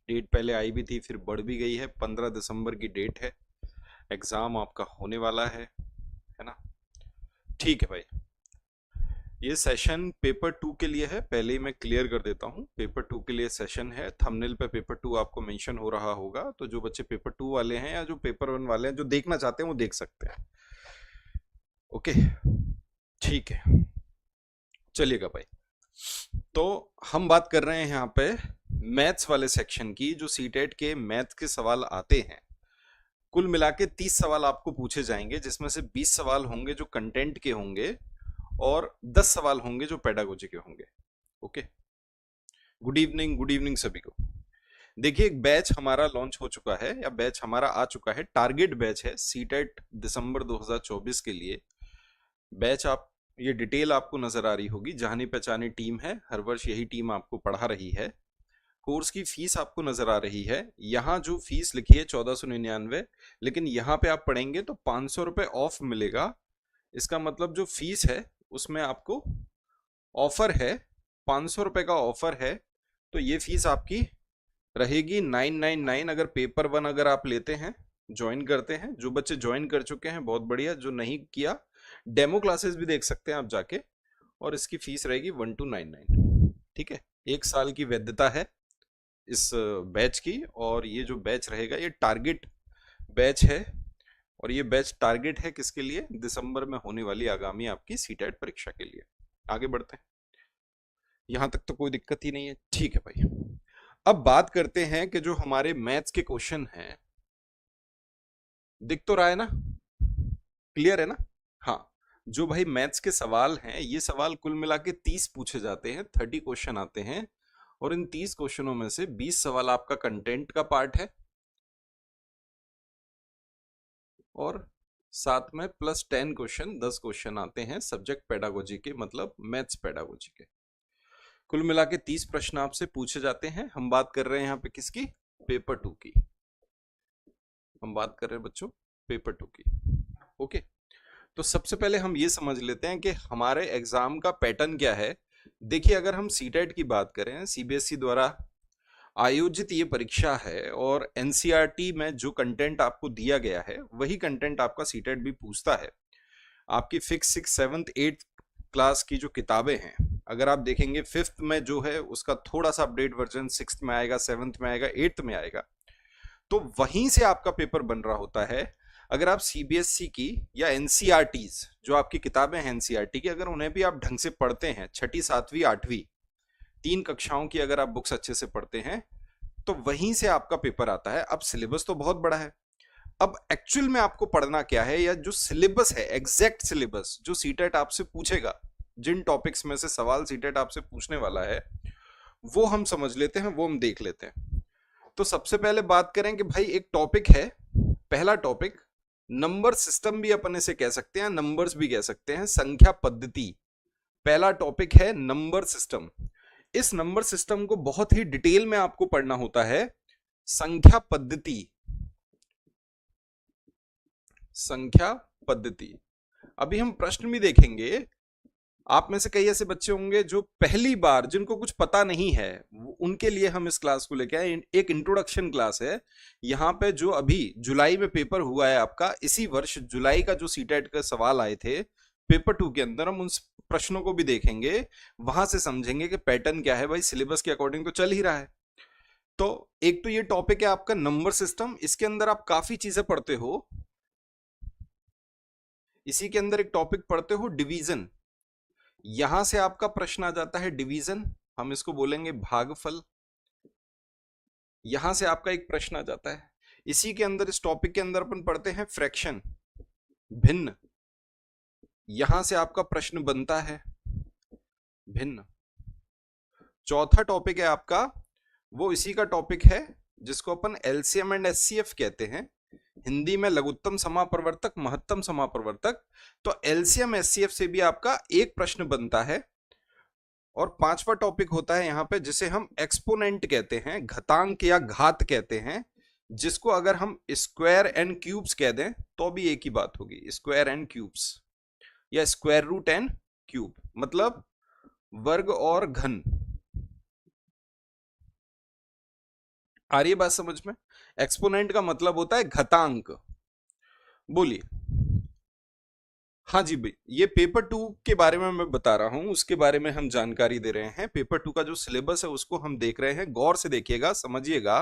Date पहले आई भी थी, फिर बढ़ भी गई है। 15 दिसंबर की डेट है, एग्जाम आपका होने वाला है ना। ठीक है भाई, ये सेशन पेपर 2 के लिए है, पहले ही मैं क्लियर कर देता हूँ। पेपर 2 के लिए सेशन है, थंबनेल पे पेपर 2 आपको मेंशन हो रहा होगा, तो जो बच्चे पेपर 2 वाले हैं या जो पेपर 1 वाले हैं जो देखना चाहते हैं वो देख सकते हैं। ओके, ठीक है, चलिएगा भाई। तो हम बात कर रहे हैं यहाँ पे मैथ्स वाले सेक्शन की, जो सीटेट के मैथ के सवाल आते हैं। कुल मिला के 30 सवाल आपको पूछे जाएंगे, जिसमें से 20 सवाल होंगे जो कंटेंट के होंगे और 10 सवाल होंगे जो पेडागोजी के होंगे। ओके, गुड इवनिंग सभी को। देखिए, एक बैच हमारा लॉन्च हो चुका है या बैच हमारा आ चुका है, टारगेट बैच है सीटेट दिसंबर 2024 के लिए। बैच आप, ये डिटेल आपको नजर आ रही होगी, जानी पहचानी टीम है, हर वर्ष यही टीम आपको पढ़ा रही है। कोर्स की फीस आपको नजर आ रही है, यहाँ जो फीस लिखी है 1499, लेकिन यहाँ पे आप पढ़ेंगे तो 500 रुपये ऑफ मिलेगा। इसका मतलब जो फीस है उसमें आपको ऑफर है, 500 रुपये का ऑफर है, तो ये फीस आपकी रहेगी 999। अगर पेपर 1 अगर आप लेते हैं, ज्वाइन करते हैं, जो बच्चे ज्वाइन कर चुके हैं बहुत बढ़िया, जो नहीं किया डेमो क्लासेस भी देख सकते हैं आप जाके, और इसकी फीस रहेगी 1299। ठीक है, 1 साल की वैधता है इस बैच की, और ये जो बैच रहेगा ये टारगेट बैच है, और ये बैच टारगेट है किसके लिए, दिसंबर में होने वाली आगामी आपकी सीटेट परीक्षा के लिए। आगे बढ़ते हैं, यहां तक तो कोई दिक्कत ही नहीं है। ठीक है भाई, अब बात करते हैं कि जो हमारे मैथ्स के क्वेश्चन हैं, दिख तो रहा है ना, क्लियर है ना। हाँ, जो भाई मैथ्स के सवाल हैं, ये सवाल कुल मिला के 30 पूछे जाते हैं, 30 क्वेश्चन आते हैं, और इन 30 क्वेश्चनों में से 20 सवाल आपका कंटेंट का पार्ट है, और साथ में प्लस 10 क्वेश्चन, 10 क्वेश्चन आते हैं सब्जेक्ट पेडागोजी के, मतलब मैथ्स पेडागोजी के। कुल मिला के 30 प्रश्न आपसे पूछे जाते हैं। हम बात कर रहे हैं यहाँ पे किसकी, पेपर 2 की। हम बात कर रहे हैं बच्चों पेपर 2 की। ओके, तो सबसे पहले हम ये समझ लेते हैं कि हमारे एग्जाम का पैटर्न क्या है। देखिए, अगर हम सीटेट की बात करें, सीबीएसई द्वारा आयोजित ये परीक्षा है, और एनसीईआरटी में जो कंटेंट आपको दिया गया है वही कंटेंट आपका सीटेट भी पूछता है। आपकी फिक्स 6, 7, 8 क्लास की जो किताबें हैं, अगर आप देखेंगे 5th में जो है उसका थोड़ा सा अपडेट वर्जन 6th में आएगा, 7th में आएगा, 8th में आएगा, तो वहीं से आपका पेपर बन रहा होता है। अगर आप सीबीएसई की या एनसीईआरटीज, जो आपकी किताबें हैं एनसीईआरटी की, अगर उन्हें भी आप ढंग से पढ़ते हैं, 6ठी 7वीं 8वीं 3 कक्षाओं की अगर आप बुक्स अच्छे से पढ़ते हैं, तो वहीं से आपका पेपर आता है। अब सिलेबस तो बहुत बड़ा है, अब एक्चुअल में आपको पढ़ना क्या है, या जो सिलेबस है, एग्जैक्ट सिलेबस जो सीटेट आपसे पूछेगा, जिन टॉपिक्स में से सवाल सीटेट आपसे पूछने वाला है, वो हम समझ लेते हैं, वो हम देख लेते हैं। तो सबसे पहले बात करें कि भाई एक टॉपिक है, पहला टॉपिक नंबर सिस्टम भी अपन इसे कह सकते हैं, नंबर्स भी कह सकते हैं, संख्या पद्धति। पहला टॉपिक है नंबर सिस्टम। इस नंबर सिस्टम को बहुत ही डिटेल में आपको पढ़ना होता है। संख्या पद्धति, संख्या पद्धति। अभी हम प्रश्न भी देखेंगे। आप में से कई ऐसे बच्चे होंगे जो पहली बार, जिनको कुछ पता नहीं है, उनके लिए हम इस क्लास को लेके आए। एक इंट्रोडक्शन क्लास है यहाँ पे, जो अभी जुलाई में पेपर हुआ है आपका, इसी वर्ष जुलाई का जो सीटेट का सवाल आए थे पेपर 2 के अंदर, हम उन प्रश्नों को भी देखेंगे, वहां से समझेंगे कि पैटर्न क्या है। भाई सिलेबस के अकॉर्डिंग तो चल ही रहा है। तो एक तो ये टॉपिक है आपका नंबर सिस्टम, इसके अंदर आप काफी चीजें पढ़ते हो। इसी के अंदर एक टॉपिक पढ़ते हो डिवीजन, यहां से आपका प्रश्न आ जाता है डिवीजन, हम इसको बोलेंगे भागफल। यहां से आपका एक प्रश्न आ जाता है। इसी के अंदर, इस टॉपिक के अंदर अपन पढ़ते हैं फ्रैक्शन, भिन्न, यहां से आपका प्रश्न बनता है भिन्न। चौथा टॉपिक है आपका, वो इसी का टॉपिक है जिसको अपन एलसीएम एंड एचसीएफ कहते हैं, हिंदी में लघुत्तम समापरिवर्तक, महत्तम समापरिवर्तक। तो एलसीएम एचसीएफ से भी आपका एक प्रश्न बनता है। और पांचवा टॉपिक होता है यहाँ पे, जिसे हम एक्सपोनेंट कहते हैं, घातांक या घात कहते हैं, जिसको अगर हम स्क्वायर एंड क्यूब्स कह दें तो भी एक ही बात होगी, स्क्वायर एंड क्यूब्स या स्क्वायर रूट एंड क्यूब, मतलब वर्ग और घन। आ रही है बात समझ में? एक्सपोनेंट का मतलब होता है घातांक। बोलिए। हाँ जी भाई, ये पेपर 2 के बारे में मैं बता रहा हूँ, उसके बारे में हम जानकारी दे रहे हैं। पेपर 2 का जो सिलेबस है उसको हम देख रहे हैं, गौर से देखिएगा, समझिएगा।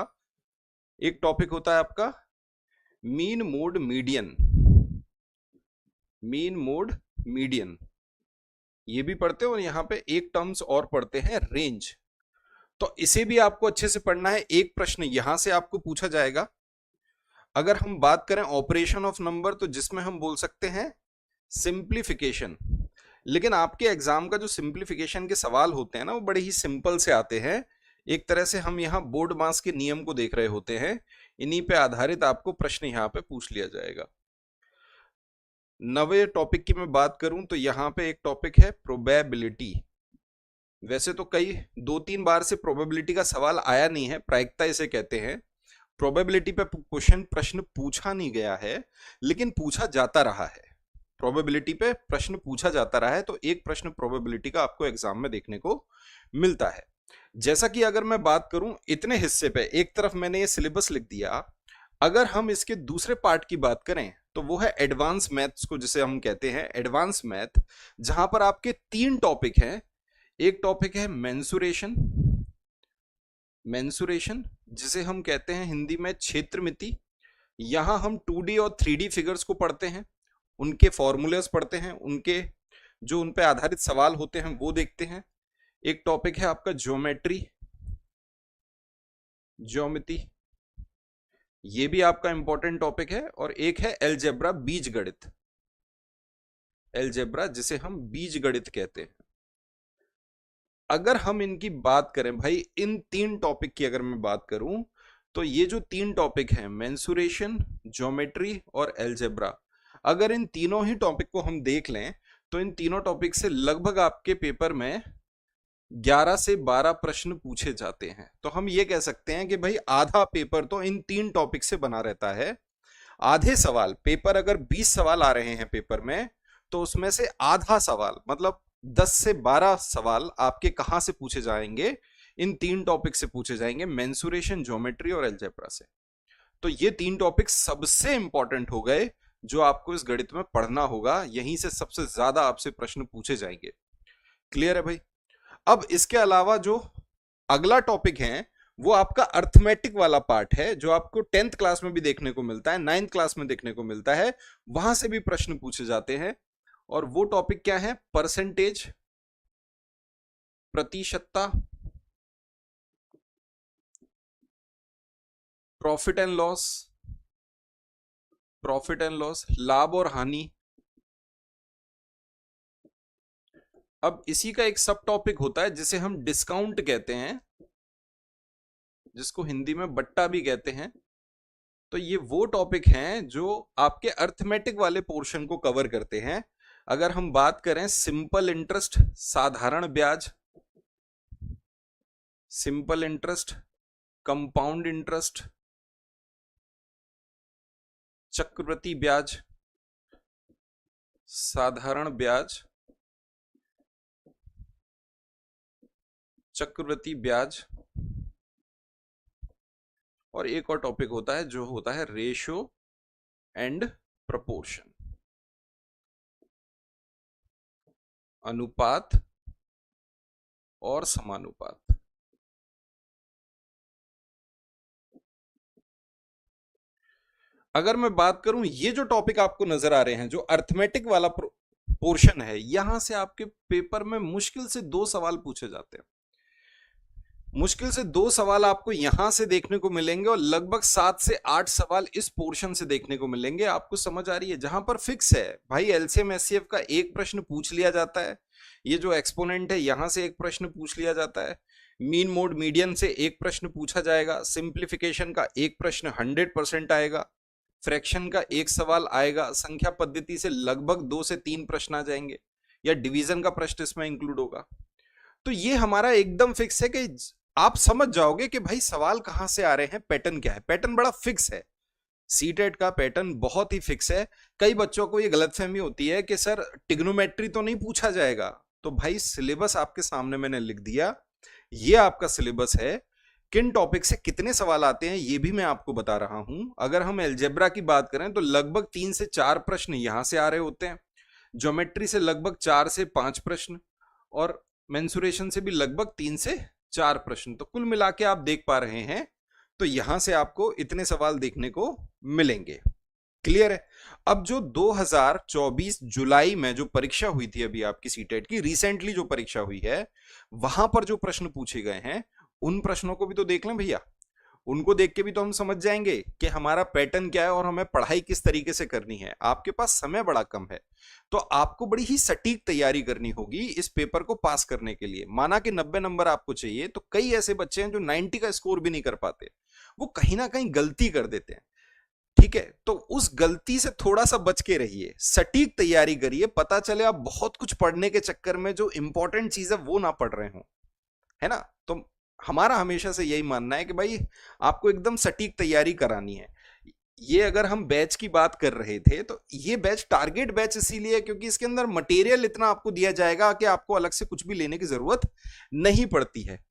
एक टॉपिक होता है आपका mean mode median. Mean mode median ये भी पढ़ते हो, और यहाँ पे एक टर्म्स और पढ़ते हैं, रेंज। तो इसे भी आपको अच्छे से पढ़ना है। एक प्रश्न यहां से आपको पूछा जाएगा। अगर हम बात करें ऑपरेशन ऑफ नंबर, तो जिसमें हम बोल सकते हैं सिंप्लीफिकेशन। लेकिन आपके एग्जाम का जो सिंप्लीफिकेशन के सवाल होते हैं ना, वो बड़े ही सिंपल से आते हैं। एक तरह से हम यहाँ बोर्ड मास के नियम को देख रहे होते हैं, इन्हीं पे आधारित आपको प्रश्न यहाँ पे पूछ लिया जाएगा। नवे टॉपिक की मैं बात करूं तो यहाँ पे एक टॉपिक है प्रोबेबिलिटी। वैसे तो कई 2-3 बार से प्रोबेबिलिटी का सवाल आया नहीं है, प्रायिकता इसे कहते हैं। प्रोबेबिलिटी पे प्रश्न पूछा नहीं गया है, लेकिन पूछा जाता रहा है। प्रोबेबिलिटी पे प्रश्न पूछा जाता रहा है, तो एक प्रश्न प्रोबेबिलिटी का आपको एग्जाम में देखने को मिलता है। जैसा कि अगर मैं बात करूं इतने हिस्से पे, एक तरफ मैंने ये सिलेबस लिख दिया। अगर हम इसके दूसरे पार्ट की बात करें तो वो है एडवांस मैथ्स को जिसे हम कहते हैं एडवांस मैथ, जहां पर आपके 3 टॉपिक हैं। एक टॉपिक है मेंसुरेशन, मेंसुरेशन जिसे हम कहते हैं हिंदी में क्षेत्रमिति। यहां हम 2D और 3D फिगर्स को पढ़ते हैं, उनके फॉर्मूलेस पढ़ते हैं, उनके जो उन पे आधारित सवाल होते हैं वो देखते हैं। एक टॉपिक है आपका ज्योमेट्री, ज्योमिति, ये भी आपका इंपॉर्टेंट टॉपिक है। और एक है एलजेब्रा, बीज गणित, एलजेब्रा जिसे हम बीज गणित कहते हैं। अगर हम इनकी बात करें भाई, इन 3 टॉपिक की अगर मैं बात करूं, तो ये जो 3 टॉपिक हैं मेंसुरेशन, ज्योमेट्री और एलजेब्रा, अगर इन तीनों ही टॉपिक को हम देख लें तो इन तीनों टॉपिक से लगभग आपके पेपर में 11 से 12 प्रश्न पूछे जाते हैं। तो हम ये कह सकते हैं कि भाई आधा पेपर तो इन 3 टॉपिक से बना रहता है। आधे सवाल, पेपर अगर 20 सवाल आ रहे हैं पेपर में, तो उसमें से आधा सवाल मतलब 10 से 12 सवाल आपके कहां से पूछे जाएंगे, इन 3 टॉपिक से पूछे जाएंगे, मेंसुरेशन, ज्योमेट्री और एलजेब्रा से। तो ये 3 टॉपिक सबसे इंपॉर्टेंट हो गए जो आपको इस गणित में पढ़ना होगा, यहीं से सबसे ज्यादा आपसे प्रश्न पूछे जाएंगे। क्लियर है भाई? अब इसके अलावा जो अगला टॉपिक है वो आपका अर्थमेटिक वाला पार्ट है, जो आपको 10th क्लास में भी देखने को मिलता है, 9th क्लास में देखने को मिलता है, वहां से भी प्रश्न पूछे जाते हैं। और वो टॉपिक क्या है? परसेंटेज, प्रतिशतता, profit and loss, profit and loss, लाभ और हानि। अब इसी का एक सब टॉपिक होता है जिसे हम डिस्काउंट कहते हैं, जिसको हिंदी में बट्टा भी कहते हैं। तो ये वो टॉपिक हैं जो आपके अर्थमेटिक वाले पोर्शन को कवर करते हैं। अगर हम बात करें सिंपल इंटरेस्ट, साधारण ब्याज, सिंपल इंटरेस्ट, कंपाउंड इंटरेस्ट, चक्रवृद्धि ब्याज, साधारण ब्याज, चक्रवृद्धि ब्याज, और एक और टॉपिक होता है जो होता है रेशियो एंड प्रपोर्शन, अनुपात और समानुपात। अगर मैं बात करूं, ये जो टॉपिक आपको नजर आ रहे हैं, जो अर्थमेटिक वाला पोर्शन है, यहां से आपके पेपर में मुश्किल से 2 सवाल पूछे जाते हैं। मुश्किल से 2 सवाल आपको यहां से देखने को मिलेंगे और लगभग 7 से 8 सवाल इस पोर्शन से देखने को मिलेंगे। आपको समझ आ रही है? जहां पर फिक्स है भाई, एलसीएम एचसीएफ का एक प्रश्न पूछ लिया जाता है, ये जो एक्सपोनेंट है यहां से एक प्रश्न पूछ लिया जाता है, मीन मोड मीडियन से एक प्रश्न पूछा जाएगा, सिंप्लीफिकेशन का एक प्रश्न 100% आएगा, फ्रैक्शन का एक सवाल आएगा, संख्या पद्धति से लगभग 2 से 3 प्रश्न आ जाएंगे, या डिवीजन का प्रश्न इसमें इंक्लूड होगा। तो ये हमारा एकदम फिक्स है कि आप समझ जाओगे कि भाई सवाल कहां से आ रहे हैं, पैटर्न क्या है। पैटर्न बड़ा फिक्स है, सीटेट का पैटर्न बहुत ही फिक्स है। कई बच्चों को ये गलतफहमी होती है कि सर ट्रिग्नोमेट्री तो नहीं पूछा जाएगा। तो भाई सिलेबस आपके सामने मैंने लिख दिया, ये आपका सिलेबस है। किन टॉपिक से कितने सवाल आते हैं ये भी मैं आपको बता रहा हूं। अगर हम अलजेब्रा की बात करें तो लगभग 3 से 4 प्रश्न यहां से आ रहे होते हैं, ज्योमेट्री से लगभग 4 से 5 प्रश्न, और मेंसुरेशन से भी लगभग 3 से 4 प्रश्न। तो कुल मिला के आप देख पा रहे हैं, तो यहां से आपको इतने सवाल देखने को मिलेंगे। क्लियर है? अब जो 2024 जुलाई में जो परीक्षा हुई थी अभी आपकी सीटेट की, रिसेंटली जो परीक्षा हुई है, वहां पर जो प्रश्न पूछे गए हैं उन प्रश्नों को भी तो देख लें भैया। उनको देख के भी तो हम समझ जाएंगे कि हमारा पैटर्न क्या है और हमें पढ़ाई किस तरीके से करनी है। आपके पास समय बड़ा कम है, तो आपको बड़ी ही सटीक तैयारी करनी होगी इस पेपर को पास करने के लिए। माना कि 90 नंबर आपको चाहिए, तो कई ऐसे बच्चे हैं जो 90 का स्कोर भी नहीं कर पाते, वो कहीं ना कहीं गलती कर देते हैं। ठीक है, तो उस गलती से थोड़ा सा बच के रहिए, सटीक तैयारी करिए। पता चले आप बहुत कुछ पढ़ने के चक्कर में जो इंपॉर्टेंट चीज है वो ना पढ़ रहे हो, है ना। तो हमारा हमेशा से यही मानना है कि भाई आपको एकदम सटीक तैयारी करानी है। ये अगर हम बैच की बात कर रहे थे, तो ये बैच टारगेट बैच इसीलिए है क्योंकि इसके अंदर मटेरियल इतना आपको दिया जाएगा कि आपको अलग से कुछ भी लेने की जरूरत नहीं पड़ती है।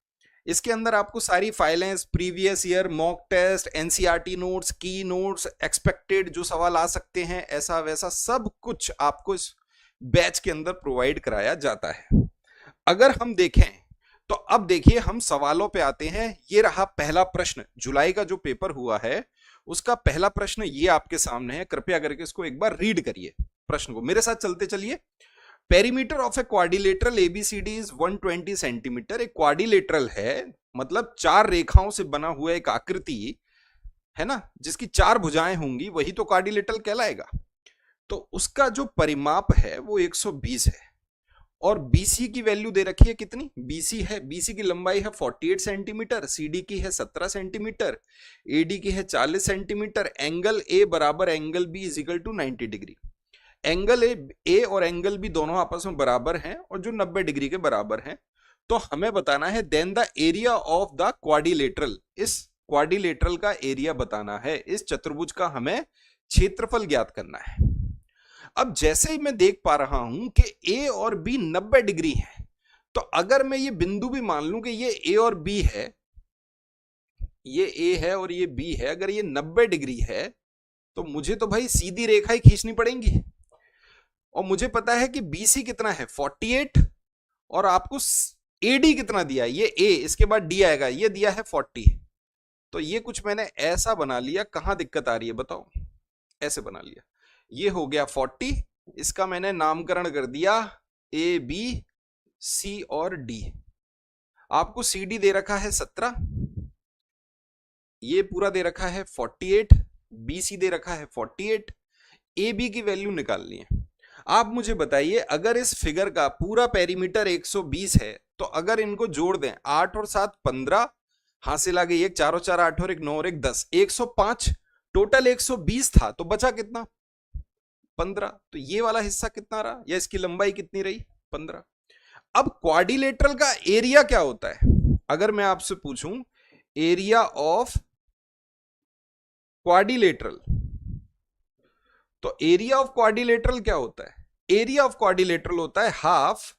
इसके अंदर आपको सारी फाइलें, previous year mock test, NCERT notes, की नोट्स, एक्सपेक्टेड जो सवाल आ सकते हैं, ऐसा वैसा सब कुछ आपको इस बैच के अंदर प्रोवाइड कराया जाता है। अगर हम देखें तो अब देखिए हम सवालों पे आते हैं। ये रहा पहला प्रश्न, जुलाई का जो पेपर हुआ है उसका पहला प्रश्न ये आपके सामने है। कृपया करके इसको एक बार रीड करिए, प्रश्न को मेरे साथ चलते चलिए। Perimeter of a quadrilateral ABCD is 120 centimetre. एक क्वाड्रिलेटरल है, मतलब 4 रेखाओं से बना हुआ एक आकृति है ना, जिसकी 4 भुजाएं होंगी, वही तो क्वाड्रिलेटरल कहलाएगा। तो उसका जो परिमाप है वो 120 है, और BC की वैल्यू दे रखी है कितनी, BC है, BC की लंबाई है 48 सेंटीमीटर, CD की है 17 सेंटीमीटर, AD की है 40 सेंटीमीटर, एंगल A बराबर angle B is equal to 90 degree. Angle A और एंगल बी दोनों आपस में बराबर हैं और जो 90 डिग्री के बराबर हैं। तो हमें बताना है then the area of the quadrilateral, इस क्वाड्रिलेटरल का एरिया बताना है, इस चतुर्भुज का हमें क्षेत्रफल ज्ञात करना है। अब जैसे ही मैं देख पा रहा हूं कि ए और बी 90 डिग्री है, तो अगर मैं ये बिंदु भी मान लूं कि ये ए और बी है, ये ए है और ये बी है, अगर ये 90 डिग्री है तो मुझे तो भाई सीधी रेखा ही खींचनी पड़ेंगी। और मुझे पता है कि BC कितना है 48, और आपको AD कितना दिया है, ये A, इसके बाद D आएगा, ये दिया है 40। तो ये कुछ मैंने ऐसा बना लिया, कहां दिक्कत आ रही है बताओ, ऐसे बना लिया, ये हो गया 40, इसका मैंने नामकरण कर दिया ABC और D। आपको CD दे रखा है 17, ये पूरा दे रखा है 48, BC दे रखा है 48, AB की वैल्यू निकालनी है। आप मुझे बताइए, अगर इस फिगर का पूरा पेरीमीटर 120 है, तो अगर इनको जोड़ दें 8 और 7 15, हासिल आ गई 1, 4 और 4 8 और 1 9 और 1 10, 105, टोटल 120 था, तो बचा कितना 15। तो ये वाला हिस्सा कितना रहा, या इसकी लंबाई कितनी रही 15। अब क्वाड्रिलेटरल का एरिया क्या होता है, अगर मैं आपसे पूछूं एरिया ऑफ क्वाड्रिलेटरल, तो एरिया ऑफ क्वाड्रिलेटरल क्या होता है, एरिया ऑफ क्वाड्रिलेटरल होता है हाफ,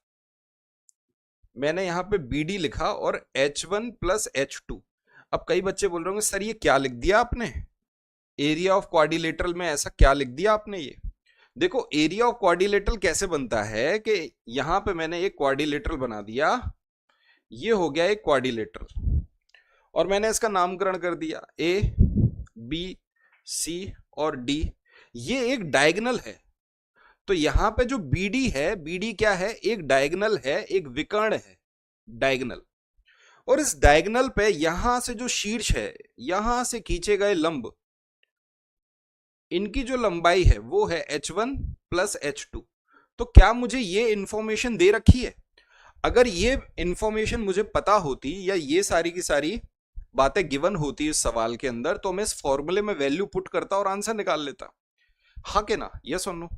मैंने यहां पे BD लिखा, और H1 प्लस H2। अब कई बच्चे बोल रहे होंगे सर ये क्या लिख दिया आपने, एरिया ऑफ क्वाड्रिलेटरल में ऐसा क्या लिख दिया आपने। ये देखो एरिया ऑफ क्वाड्रिलेटरल कैसे बनता है कि यहां पे मैंने एक क्वाड्रिलेटरल बना दिया, ये हो गया एक क्वाड्रिलेटरल, और मैंने इसका नामकरण कर दिया ABC और D। ये एक डायगोनल है, तो यहां पे जो BD है, BD क्या है, एक डायगोनल है, एक विकर्ण है, डायगोनल। और इस डायगोनल पे यहां से जो शीर्ष है, यहां से खींचे गए लंब, इनकी जो लंबाई है वो है H1 प्लस H2। तो क्या मुझे ये इंफॉर्मेशन दे रखी है, अगर ये इंफॉर्मेशन मुझे पता होती, या ये सारी की सारी बातें गिवन होती इस सवाल के अंदर, तो मैं इस फॉर्मूले में वैल्यू पुट करता और आंसर निकाल लेता। हाँ के ना, यस और नो।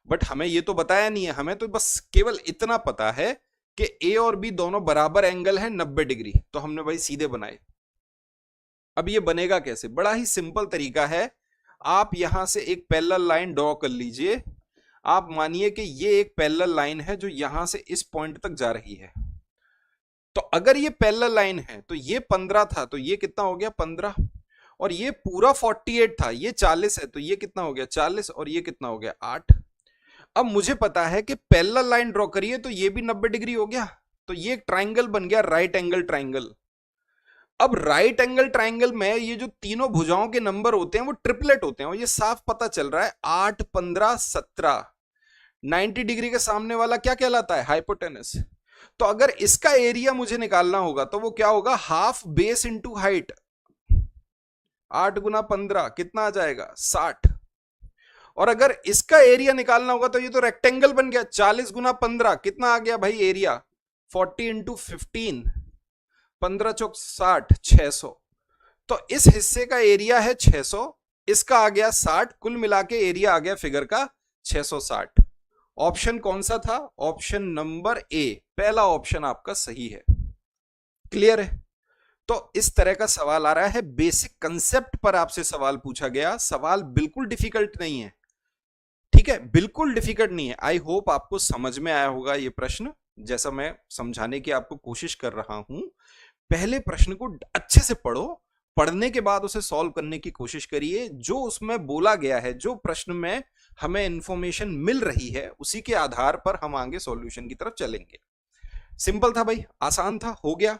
बट हमें ये तो बताया नहीं है, हमें तो बस केवल इतना पता है कि A और B दोनों बराबर एंगल है 90 डिग्री, तो हमने भाई सीधे बनाए। अब ये बनेगा कैसे, बड़ा ही सिंपल तरीका है, आप यहां से एक पैरेलल लाइन ड्रॉ कर लीजिए। आप मानिए कि ये एक पैरेलल लाइन है जो यहां से इस पॉइंट तक जा रही है, तो अगर ये पैरेलल लाइन है तो ये 15 था तो ये कितना हो गया 15, और ये पूरा 48 था, ये 40 है तो ये कितना हो गया 40, और ये कितना हो गया 8। अब मुझे पता है कि पैरेलल लाइन ड्रॉ करिए तो ये भी 90 डिग्री हो गया, तो ये एक ट्राइंगल बन गया, राइट एंगल ट्राइंगल। अब राइट एंगल ट्राइंगल में ये जो तीनों भुजाओं के नंबर होते हैं वो ट्रिपलेट होते हैं, और ये साफ पता चल रहा है 8, 15, 17। 90 डिग्री के सामने वाला क्या कहलाता है, हाइपोटेनस। तो अगर इसका एरिया मुझे निकालना होगा तो वो क्या होगा, हाफ बेस इंटू हाइट। 8 गुना 15 कितना आ जाएगा 60। और अगर इसका एरिया निकालना होगा तो ये तो रेक्टेंगल बन गया, 40 गुना 15 कितना आ गया भाई एरिया, 40 इंटू 15, 15 चौक 60, 600। तो इस हिस्से का एरिया है 600, इसका आ गया 60, कुल मिला के एरिया आ गया फिगर का 660। ऑप्शन कौन सा था, ऑप्शन नंबर ए, पहला ऑप्शन आपका सही है। क्लियर है। तो इस तरह का सवाल आ रहा है, बेसिक कंसेप्ट पर आपसे सवाल पूछा गया, सवाल बिल्कुल डिफिकल्ट नहीं है, ठीक है, बिल्कुल डिफिकल्ट नहीं है। आई होप आपको समझ में आया होगा ये प्रश्न, जैसा मैं समझाने की आपको कोशिश कर रहा हूं। पहले प्रश्न को अच्छे से पढ़ो, पढ़ने के बाद उसे सॉल्व करने की कोशिश करिए, जो उसमें बोला गया है, जो प्रश्न में हमें इंफॉर्मेशन मिल रही है उसी के आधार पर हम आगे सॉल्यूशन की तरफ चलेंगे। सिंपल था भाई, आसान था, हो गया।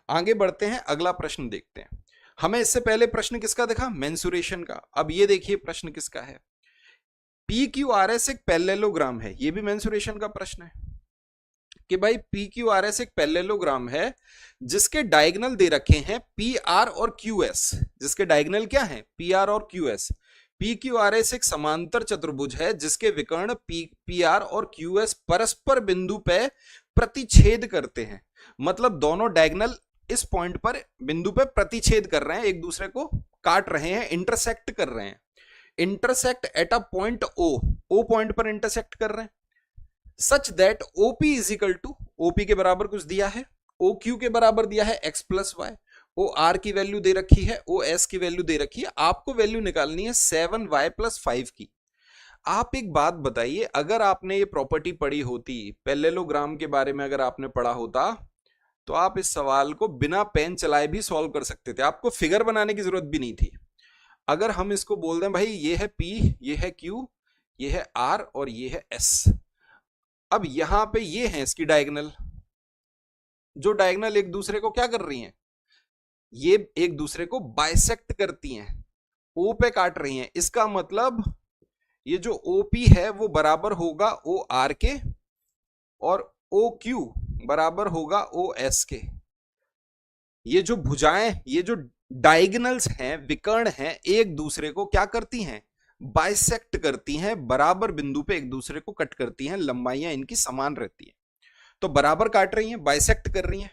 आगे बढ़ते हैं, अगला प्रश्न देखते हैं। हमें इससे पहले प्रश्न किसका देखा, मेंसुरेशन का। अब ये देखिए प्रश्न किसका है, पी क्यू आर एस एक पैरेललोग्राम है, ये भी मेंसुरेशन का प्रश्न है कि भाई पी क्यू आर एस एक पैरेललोग्राम है जिसके डायगोनल दे रखे हैं पी आर और क्यू एस, जिसके डायगोनल क्या है पी आर और Q S. P Q R S एक समांतर चतुर्भुज है जिसके विकर्ण पी आर और क्यू एस परस्पर बिंदु पे प्रतिच्छेद करते हैं, मतलब दोनों डायगोनल इस पॉइंट पर बिंदु पे प्रतिच्छेद कर रहे हैं, एक दूसरे को काट रहे हैं, इंटरसेक्ट कर रहे हैं। Intersect at a point O point पर इंटरसेक्ट कर रहे हैं, such that OP is equal to, OP के बराबर कुछ दिया है, ओ क्यू के बराबर दिया है X plus Y, O R की वैल्यू दे रखी है, ओ एस की वैल्यू दे रखी है, आपको वैल्यू निकालनी है 7y प्लस 5 की। आप एक बात बताइए, अगर आपने ये प्रॉपर्टी पढ़ी होती, पैरेललोग्राम के बारे में अगर आपने पढ़ा होता, तो आप इस सवाल को बिना पेन चलाए भी सॉल्व कर सकते थे, आपको फिगर बनाने की जरूरत भी नहीं थी। अगर हम इसको बोल दें भाई ये है P, ये है Q, ये है R और ये है S, अब यहां पे ये है इसकी डायगोनल, जो डायगोनल एक दूसरे को क्या कर रही हैं, ये एक दूसरे को बाइसेक्ट करती हैं, O पे काट रही हैं, इसका मतलब ये जो OP है वो बराबर होगा OR के, और OQ बराबर होगा OS के। ये जो भुजाएं, ये जो डायगोनल्स हैं, विकर्ण हैं, एक दूसरे को क्या करती हैं, बाइसेक्ट करती हैं, बराबर बिंदु पे एक दूसरे को कट करती हैं, लंबाइयां इनकी समान रहती हैं, तो बराबर काट रही हैं, बाइसेक्ट कर रही हैं।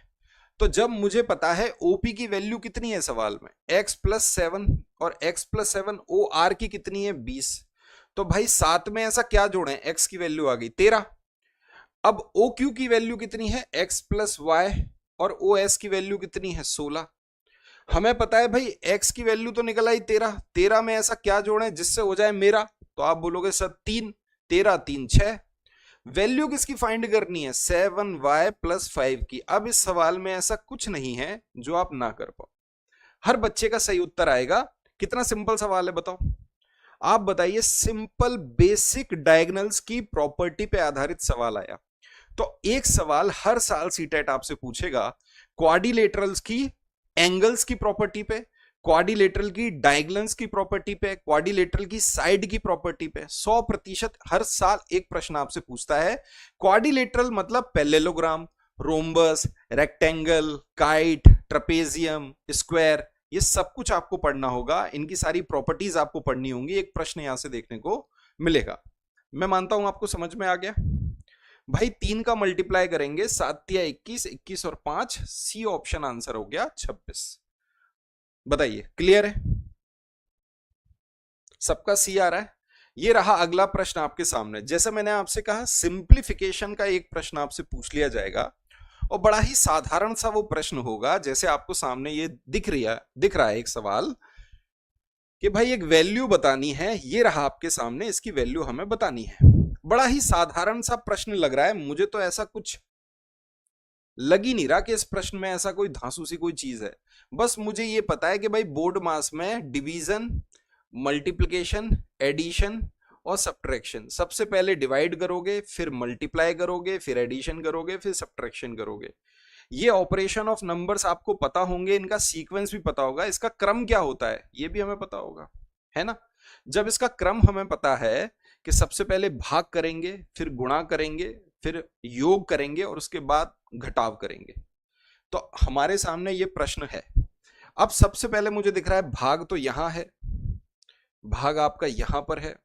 तो जब मुझे पता है ओपी की वैल्यू कितनी है सवाल में, x प्लस 7, और x प्लस 7 ओ आर की कितनी है 20, तो भाई साथ में ऐसा क्या जोड़ें, x की वैल्यू आ गई 13। अब ओ क्यू की वैल्यू कितनी है x प्लस वाई, और ओ एस की वैल्यू कितनी है 16। हमें पता है भाई x की वैल्यू तो निकल आई 13, 13 में ऐसा क्या जोड़ें जिससे हो जाए मेरा, तो आप बोलोगे सर 3, 13 3 6। वैल्यू किसकी फाइंड करनी है, 7y प्लस 5 की। अब इस सवाल में ऐसा कुछ नहीं है जो आप ना कर पाओ, हर बच्चे का सही उत्तर आएगा। कितना सिंपल सवाल है बताओ, आप बताइए, सिंपल बेसिक डायगोनल्स की प्रॉपर्टी पे आधारित सवाल आया। तो एक सवाल हर साल सीटेट आपसे पूछेगा क्वाड्रिलेटरल्स की एंगल्स की प्रॉपर्टी पे, क्वाड्रिलेटरल की डायगोनल्स की प्रॉपर्टी पे, क्वाड्रिलेटरल की साइड की प्रॉपर्टी पे 100% हर साल एक प्रश्न आपसे पूछता है। क्वाड्रिलेटरल मतलब parallelogram, rhombus, rectangle, kite, trapezium, square, ये सब कुछ आपको पढ़ना होगा, इनकी सारी प्रॉपर्टीज आपको पढ़नी होंगी, एक प्रश्न यहां से देखने को मिलेगा। मैं मानता हूं आपको समझ में आ गया भाई। 3 का मल्टीप्लाई करेंगे, 7 या 21, 21 और 5, सी ऑप्शन आंसर हो गया 26। बताइए क्लियर है, सबका सी आ रहा है। ये रहा अगला प्रश्न आपके सामने। जैसे मैंने आपसे कहा सिंप्लीफिकेशन का एक प्रश्न आपसे पूछ लिया जाएगा, और बड़ा ही साधारण सा वो प्रश्न होगा, जैसे आपको सामने ये दिख रहा है एक सवाल कि भाई एक वैल्यू बतानी है, ये रहा आपके सामने, इसकी वैल्यू हमें बतानी है। बड़ा ही साधारण सा प्रश्न लग रहा है मुझे, तो ऐसा कुछ लग ही नहीं रहा कि इस प्रश्न में ऐसा कोई धांसू सी कोई चीज है। बस मुझे ये पता है कि भाई बोर्ड मास में डिवीजन, मल्टीप्लिकेशन, एडिशन और सब्ट्रैक्शन, सबसे पहले डिवाइड करोगे, फिर मल्टीप्लाई करोगे, फिर एडिशन करोगे, फिर सब्ट्रैक्शन करोगे। ये ऑपरेशन ऑफ नंबर्स आपको पता होंगे, इनका सीक्वेंस भी पता होगा, इसका क्रम क्या होता है ये भी हमें पता होगा, है ना। जब इसका क्रम हमें पता है कि सबसे पहले भाग करेंगे, फिर गुणा करेंगे, फिर योग करेंगे और उसके बाद घटाव करेंगे, तो हमारे सामने ये प्रश्न है। अब सबसे पहले मुझे दिख रहा है भाग तो यहां है, भाग आपका यहां पर है,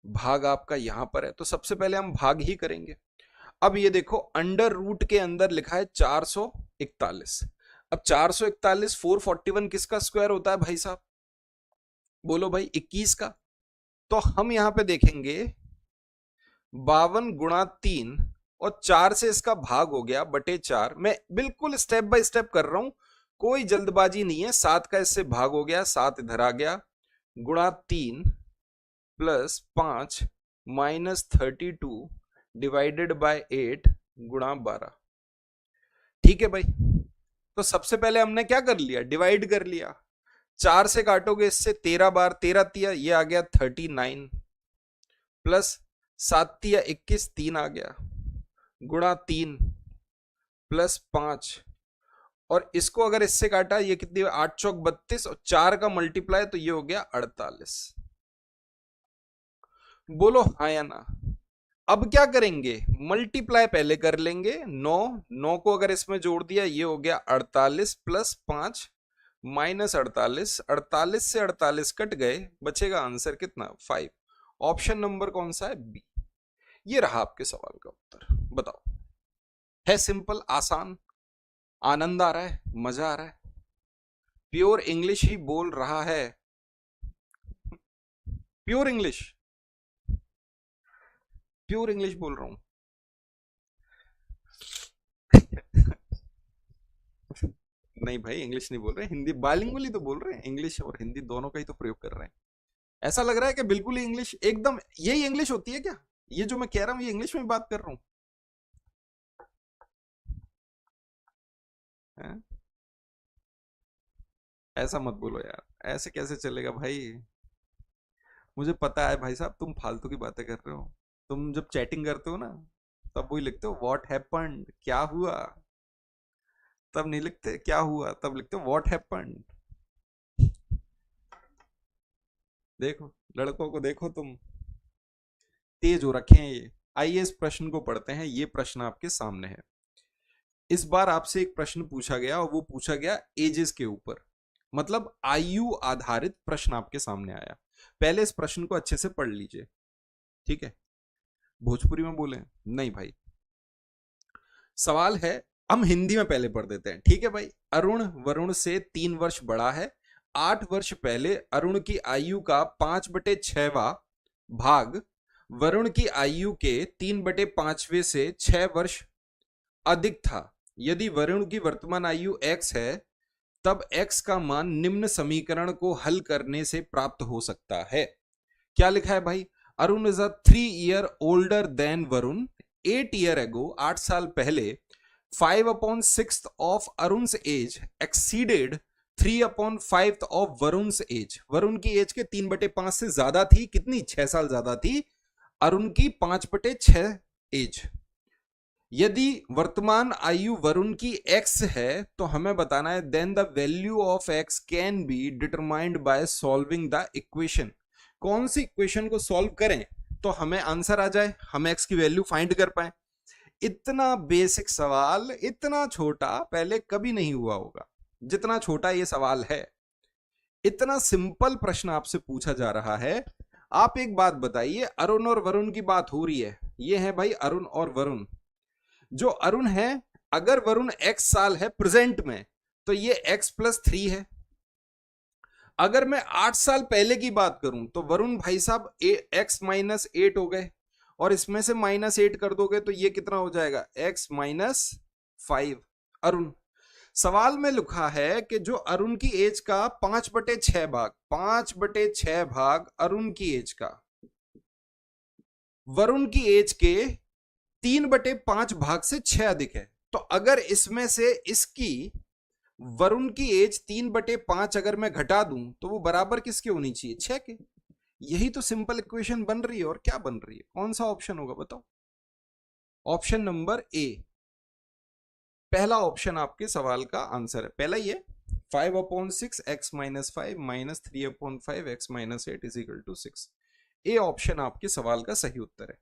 भाग आपका यहां पर है, तो सबसे पहले हम भाग ही करेंगे। अब ये देखो अंडर रूट के अंदर लिखा है 441। अब 441 441 किसका स्क्वायर होता है भाई साहब, बोलो भाई 21 का। तो हम यहां पे देखेंगे 52 गुणा 3 और 4 से इसका भाग हो गया बटे 4। मैं बिल्कुल स्टेप बाय स्टेप कर रहा हूं, कोई जल्दबाजी नहीं है। 7 का इससे भाग हो गया, 7 इधर आ गया, गुणा 3 प्लस 5 माइनस 32 डिवाइडेड बाय 8 गुणा 12। ठीक है भाई, तो सबसे पहले हमने क्या कर लिया, डिवाइड कर लिया। 4 से काटोगे इससे 13 बार, 13 तिया ये आ गया 39 प्लस 7 तिया 21, 3 आ गया, गुणा 3 प्लस 5, और इसको अगर इससे काटा ये कितनी, 8 चौक 32 और 4 का मल्टीप्लाई तो ये हो गया 48। बोलो हाँ या ना। अब क्या करेंगे, मल्टीप्लाई पहले कर लेंगे, 9 को अगर इसमें जोड़ दिया ये हो गया 48 प्लस 5 माइनस 48, 48 से 48 कट गए, बचेगा आंसर कितना 5। ऑप्शन नंबर कौन सा है, बी। ये रहा आपके सवाल का उत्तर। बताओ, है सिंपल, आसान, आनंद आ रहा है, मजा आ रहा है, प्योर इंग्लिश ही बोल रहा है, प्योर इंग्लिश, प्योर इंग्लिश बोल रहा हूं। नहीं भाई इंग्लिश नहीं बोल रहे, हिंदी बाइलिंगुअली तो बोल रहे हैं, इंग्लिश और हिंदी दोनों का ही तो प्रयोग कर रहे हैं। ऐसा लग रहा है कि बिल्कुल ही इंग्लिश, एकदम यही इंग्लिश होती है क्या, ये जो मैं कह रहा हूं ये इंग्लिश में बात कर रहा हूं है? ऐसा मत बोलो यार, ऐसे कैसे चलेगा भाई। मुझे पता है भाई साहब तुम फालतू की बातें कर रहे हो, तुम जब चैटिंग करते हो ना तब वही लिखते हो व्हाट हैपेंड, क्या हुआ, तब नहीं लिखते क्या हुआ, तब लिखते हो व्हाट हैपेंड। देखो लड़कों को देखो तुम, तेज हो रखे हैं ये। आइए इस प्रश्न को पढ़ते हैं, ये प्रश्न आपके सामने है। इस बार आपसे एक प्रश्न पूछा गया और वो पूछा गया एजेस के ऊपर, मतलब आयु आधारित प्रश्न आपके सामने आया। पहले इस प्रश्न को अच्छे से पढ़ लीजिए, ठीक है। भोजपुरी में बोले नहीं भाई, सवाल है, हम हिंदी में पहले पढ़ देते हैं, ठीक है भाई। अरुण वरुण से 3 वर्ष बड़ा है। 8 वर्ष पहले अरुण की आयु का 5/6वां भाग वरुण की आयु के 3/5वें से 6 वर्ष अधिक था। यदि वरुण की वर्तमान आयु x है, तब x का मान निम्न समीकरण को हल करने से प्राप्त हो सकता है। क्या लिखा है भाई, Arun is a 3 year older than Varun. 8 year ago, 8 साल पहले 5/6 of Arun's age exceeded 3/5 of Varun's age. Varun की एज के 3/5 से ज्यादा थी, कितनी, 6 साल ज्यादा थी, अरुण की 5/6 एज। यदि वर्तमान आयु वरुण की x है तो हमें बताना है then the value of x can be determined by solving the equation. कौन सी इक्वेशन को सॉल्व करें तो हमें आंसर आ जाए, हम x की वैल्यू फाइंड कर पाए। इतना बेसिक सवाल, इतना छोटा पहले कभी नहीं हुआ होगा जितना छोटा ये सवाल है। इतना सिंपल प्रश्न आपसे पूछा जा रहा है। आप एक बात बताइए, अरुण और वरुण की बात हो रही है, ये है भाई अरुण और वरुण। जो अरुण है, अगर वरुण x साल है प्रेजेंट में तो ये x+3 है। अगर मैं 8 साल पहले की बात करूं तो वरुण भाई साहब x-8 हो गए, और इसमें से -8 कर दोगे तो ये कितना हो जाएगा, x-5। अरुण, सवाल में लिखा है कि जो अरुण की एज का 5/6 भाग, 5/6 भाग अरुण की एज का वरुण की एज के 3/5 भाग से 6 अधिक है। तो अगर इसमें से इसकी वरुण की एज 3/5 अगर मैं घटा दूं तो वो बराबर किसके होनी चाहिए, 6 के। यही तो सिंपल इक्वेशन बन रही है। और क्या बन रही है, कौन सा ऑप्शन होगा बताओ? ऑप्शन नंबर ए, पहला ऑप्शन आपके सवाल का आंसर है, पहला ही है। 5/6 x - 5 - 3/5 x - 8 = 6। ए ऑप्शन आपके सवाल का सही उत्तर है।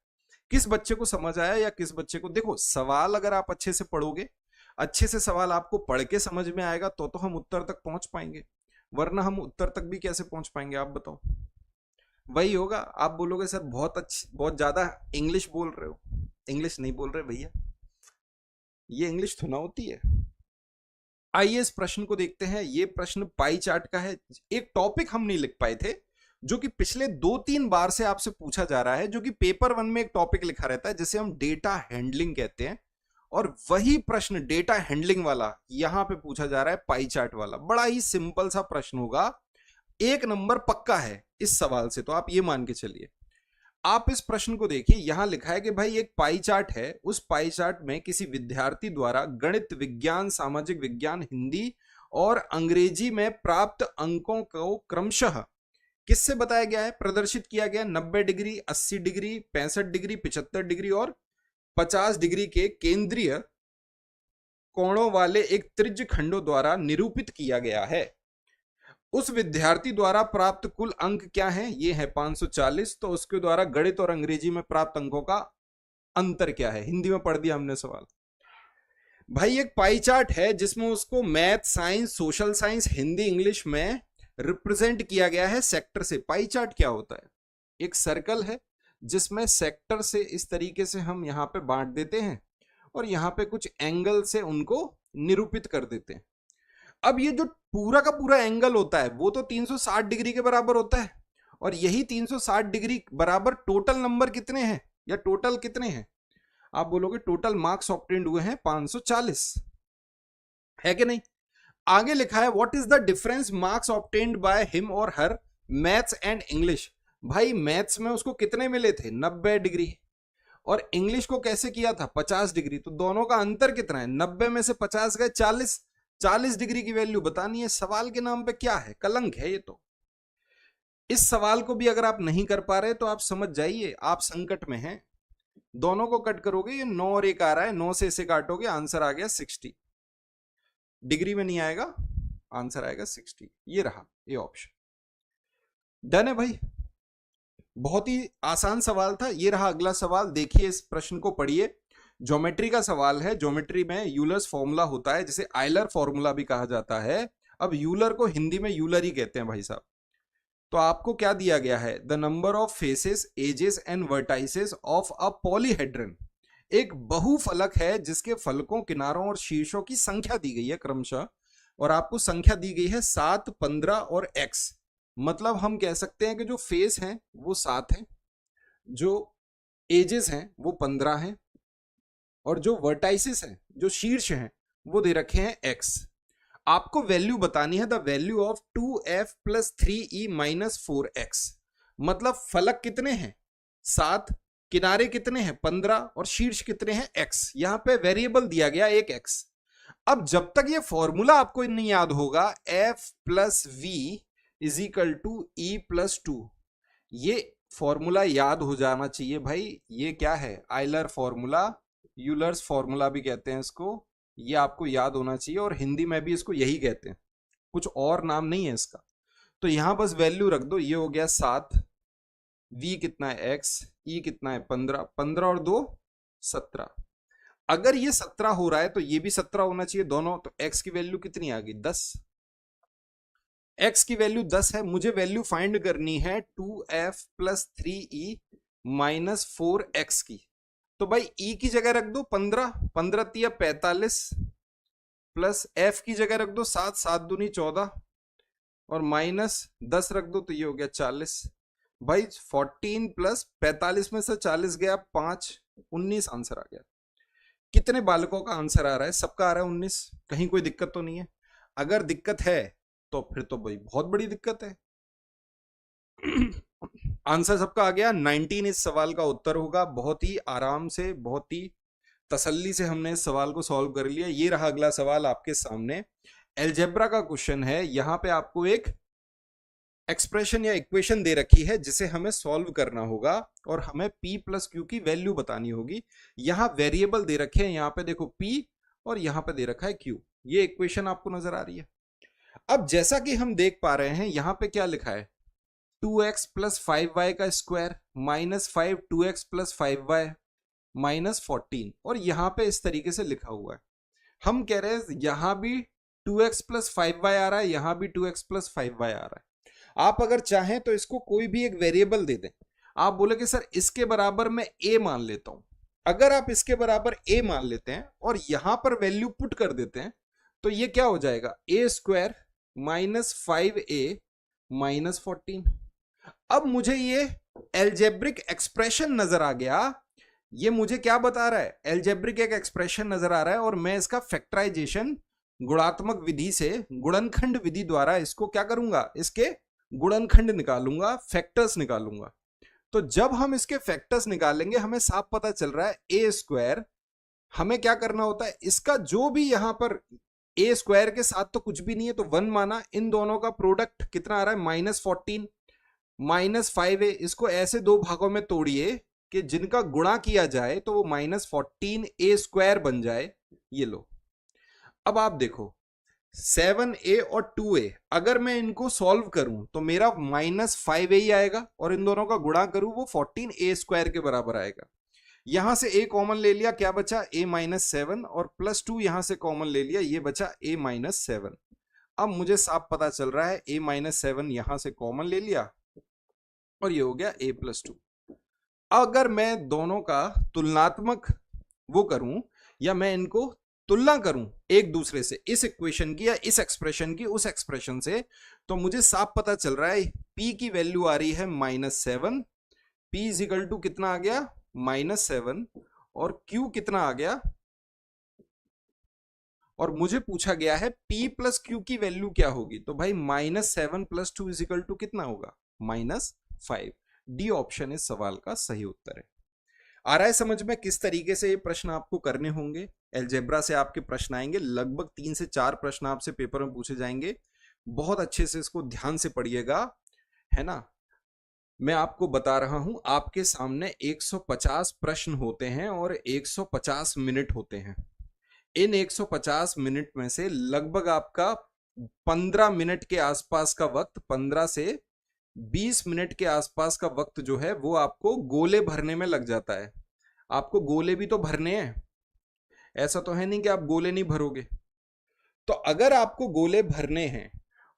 किस बच्चे को समझ आया या किस बच्चे को, देखो सवाल अगर आप अच्छे से पढ़ोगे, अच्छे से सवाल आपको पढ़ के समझ में आएगा तो हम उत्तर तक पहुंच पाएंगे, वरना हम उत्तर तक भी कैसे पहुंच पाएंगे आप बताओ? वही होगा, आप बोलोगे सर बहुत अच्छी, बहुत ज्यादा इंग्लिश बोल रहे हो। इंग्लिश नहीं बोल रहे भैया, ये इंग्लिश थोड़ा होती है। आइए इस प्रश्न को देखते हैं। ये प्रश्न पाई चार्ट का है। एक टॉपिक हम नहीं लिख पाए थे जो कि पिछले 2-3 बार से आपसे पूछा जा रहा है, जो कि पेपर 1 में एक टॉपिक लिखा रहता है जिसे हम डेटा हैंडलिंग कहते हैं, और वही प्रश्न डेटा हैंडलिंग वाला यहां पे पूछा जा रहा है, पाई चार्ट वाला। बड़ा ही सिंपल सा प्रश्न होगा, 1 नंबर पक्का है इस सवाल से, तो आप ये मान के चलिए। आप इस प्रश्न को देखिए, यहां लिखा है कि भाई एक पाई चार्ट है, उस पाई चार्ट में किसी विद्यार्थी द्वारा गणित, विज्ञान, सामाजिक विज्ञान, हिंदी और अंग्रेजी में प्राप्त अंकों को क्रमशः किससे बताया गया है, प्रदर्शित किया गया। 90 डिग्री, 80 डिग्री, 65 डिग्री, 75 डिग्री और 50 डिग्री के केंद्रीय कोणों वाले एक त्रिज्य खंडों द्वारा निरूपित किया गया है। उस विद्यार्थी द्वारा प्राप्त कुल अंक क्या है, ये है 540। तो उसके द्वारा गणित और अंग्रेजी में प्राप्त अंकों का अंतर क्या है। हिंदी में पढ़ दिया हमने सवाल। भाई एक पाई चार्ट है जिसमें उसको math, science, social science, Hindi, English में रिप्रेजेंट किया गया है सेक्टर से। पाई चार्ट क्या होता है, एक सर्कल है जिसमें सेक्टर से इस तरीके से हम यहां पे बांट देते हैं और यहां पे कुछ एंगल से उनको निरूपित कर देते हैं। अब ये जो पूरा का पूरा एंगल होता है वो तो 360 डिग्री के बराबर होता है, और यही 360 डिग्री बराबर टोटल नंबर कितने हैं या टोटल कितने हैं? आप बोलोगे टोटल मार्क्स ऑब्टेन्ड हुए हैं 540, है कि नहीं? आगे लिखा है what is the difference marks obtained by him और हर मैथ्स एंड इंग्लिश। भाई मैथ्स में उसको कितने मिले थे, 90 डिग्री, और इंग्लिश को कैसे किया था, 50 डिग्री। तो दोनों का अंतर कितना है, 90 में से 50 गए 40। 40 डिग्री की वैल्यू बतानी है। सवाल के नाम पे क्या है, कलंक है ये तो। इस सवाल को भी अगर आप नहीं कर पा रहे तो आप समझ जाइए आप संकट में हैं। दोनों को कट करोगे, ये 9 और 1 आ रहा है, 9 से इसे काटोगे, आंसर आ गया 60। डिग्री में नहीं आएगा, आंसर आएगा 60। ये रहा ये ऑप्शन। डन है भाई, बहुत ही आसान सवाल था। ये रहा अगला सवाल, देखिए इस प्रश्न को पढ़िए। ज्योमेट्री का सवाल है। ज्योमेट्री में यूलर्स फॉर्मूला होता है जिसे आयलर फॉर्मूला भी कहा जाता है। अब यूलर को हिंदी में यूलर ही कहते हैं भाई साहब। तो आपको क्या दिया गया है, the number of faces, edges and vertices of a polyhedron. एक बहुफलक है जिसके फलकों, किनारों और शीर्षों की संख्या दी गई है क्रमशः, और आपको संख्या दी गई है 7, 15 और x। मतलब हम कह सकते हैं कि जो फेस हैं वो 7 हैं, जो एजेस हैं वो 15 हैं, और जो वर्टाइसिस हैं, जो शीर्ष हैं, वो दे रखे हैं x। आपको वैल्यू बतानी है, the value of 2f + 3e - 4x। मतलब फलक कितने हैं 7, किनारे कितने हैं 15 और शीर्ष कितने हैं x। यहां पे वेरिएबल दिया गया एक x। अब जब तक ये फॉर्मूला आपको नहीं याद होगा, f + v = e + 2, ये फॉर्मूला याद हो जाना चाहिए भाई। ये क्या है, आयलर फॉर्मूला, यूलर्स फॉर्मूला भी कहते हैं इसको। ये आपको याद होना चाहिए, और हिंदी में भी इसको यही कहते हैं, कुछ और नाम नहीं है इसका। तो यहां बस वैल्यू रख दो। ये हो गया 7, v कितना है x, e कितना है 15, 15 और 2 17। अगर ये 17 हो रहा है तो ये भी 17 होना चाहिए दोनों। तो x की वैल्यू कितनी आ गई, 10। x की वैल्यू 10 है, मुझे वैल्यू फाइंड करनी है 2f + 3e - 4x की। तो भाई e की जगह रख दो 15, 15 तिया 45, प्लस f की जगह रख दो 7, 7 दूनी 14, और -10 रख दो, तो ये हो गया 40। भाई 14 + 45 में से 40 गया 5, 19 आंसर आ गया। कितने बालकों का आंसर आ रहा है, सबका आ रहा है 19। कहीं कोई दिक्कत तो नहीं है? अगर दिक्कत है तो फिर तो भाई बहुत बड़ी दिक्कत है। आंसर सबका आ गया, 19 इस सवाल का उत्तर होगा। बहुत ही आराम से, बहुत ही तसल्ली से हमने इस सवाल को सॉल्व कर लिया। ये रहा अगला सवाल आपके सामने, अलजेब्रा का क्वेश्चन है। यहां पे आपको एक एक्सप्रेशन या इक्वेशन दे रखी है जिसे हमें सॉल्व करना होगा और हमें p प्लस क्यू की वैल्यू बतानी होगी। यहां वेरिएबल दे रखे हैं, यहां पे देखो p और यहां पे दे रखा है q। ये इक्वेशन आपको नजर आ रही है। अब जैसा कि हम देख पा रहे हैं यहां पे क्या लिखा है, 2x प्लस 5y का square minus 5 2x plus 5y minus 14, और यहां पे इस तरीके से लिखा हुआ है। हम कह रहे हैं यहां भी 2x प्लस 5y आ रहा है, यहां भी 2x प्लस 5y आ रहा है। आप अगर चाहें तो इसको कोई भी एक वेरिएबल दे दें। आप बोले कि सर इसके बराबर मैं a मान लेता हूं। अगर आप इसके बराबर a मान लेते हैं और यहां पर वैल्यू पुट कर देते हैं तो ये क्या हो जाएगा, a square minus 5a minus 14। अब मुझे ये एल्जेब्रिक एक्सप्रेशन नजर आ गया। ये मुझे क्या बता रहा है, एल्जेब्रिक एक एक्सप्रेशन नजर आ रहा है और मैं इसका फैक्टराइजेशन गुणात्मक विधि से, गुणनखंड विधि द्वारा इसको क्या करूंगा, इसके गुणनखंड निकालूंगा, फैक्टर्स निकालूंगा। तो जब हम इसके फैक्टर्स निकालेंगे हमें साफ पता चल रहा है ए स्क्वायर, हमें क्या करना होता है, इसका जो भी यहां पर ए स्क्वायर के साथ तो कुछ भी नहीं है तो 1 माना, इन दोनों का प्रोडक्ट कितना आ रहा है माइनस 14 माइनस 5a। इसको ऐसे दो भागों में तोड़िए कि जिनका गुणा किया जाए तो वो माइनस 14a स्क्वायर बन जाए। ये लो, अब आप देखो 7a और 2a अगर मैं इनको सॉल्व करूं तो मेरा माइनस 5a ही आएगा और इन दोनों का गुणा करूं वो 14a स्क्वायर के बराबर आएगा। यहां से a कॉमन ले लिया, क्या बचा a माइनस 7 और प्लस 2 यहां से कॉमन ले लिया, ये बचा a माइनस 7। अब मुझे साफ पता चल रहा है a माइनस 7 यहां से कॉमन ले लिया और ये हो गया a प्लस 2। अगर मैं दोनों का तुलनात्मक वो करूं या मैं इनको तुलना करूं एक दूसरे से, इस इक्वेशन की या इस एक्सप्रेशन की उस एक्सप्रेशन से, तो मुझे साफ पता चल रहा है p की वैल्यू आ रही है minus 7, p is equal to कितना आ गया माइनस 7, और q कितना आ गया, और मुझे पूछा गया है p प्लस क्यू की वैल्यू क्या होगी। तो भाई minus 7 plus 2 is equal to कितना होगा माइनस 5। डी ऑप्शन इस सवाल का सही उत्तर है। आ रहा है समझ में किस तरीके से ये प्रश्न आपको करने होंगे। अलजेब्रा से आपके प्रश्न आएंगे, लगभग 3 से 4 प्रश्न आपसे पेपर में पूछे जाएंगे। बहुत अच्छे से इसको ध्यान से पढ़िएगा, है ना। मैं आपको बता रहा हूं आपके सामने 150 प्रश्न होते हैं और 150 मिनट होते हैं। इन 150 मिनट में से लगभग आपका 15 मिनट के आसपास का वक्त, 15 से 20 मिनट के आसपास का वक्त जो है वो आपको गोले भरने में लग जाता है। आपको गोले भी तो भरने हैं, ऐसा तो है नहीं कि आप गोले नहीं भरोगे। तो अगर आपको गोले भरने हैं